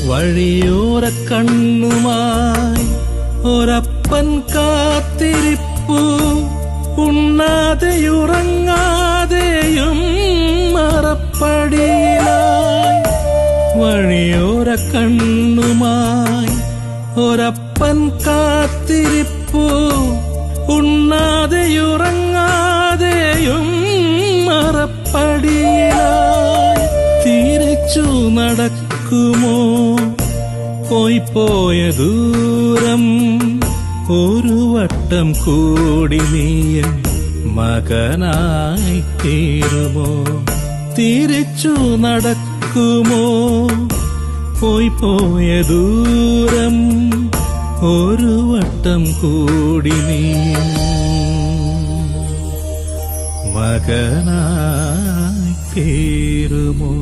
വഴിയോര കണ്ണുമായി ഒരപ്പൻ കാത്തിരിപ്പു, ഉണ്ണാതെയുറങ്ങാതെയും മറപ്പടിയിലായി. വഴിയോര കണ്ണുമായി ഒരപ്പൻ കാത്തിരിപ്പു, ഉണ്ണാതെയുറങ്ങാതെയും മറപ്പടിയിലായി. തിരിച്ചു നടക്കുമോ പോയ ദൂരം, ഒരു വട്ടം കൂടി നീയൻ മകനായി തീരുമോ? തിരിച്ചു നടക്കുമോ പോയ ദൂരം, ഒരു വട്ടം കൂടി നീയൻ മകനായി തീരുമോ?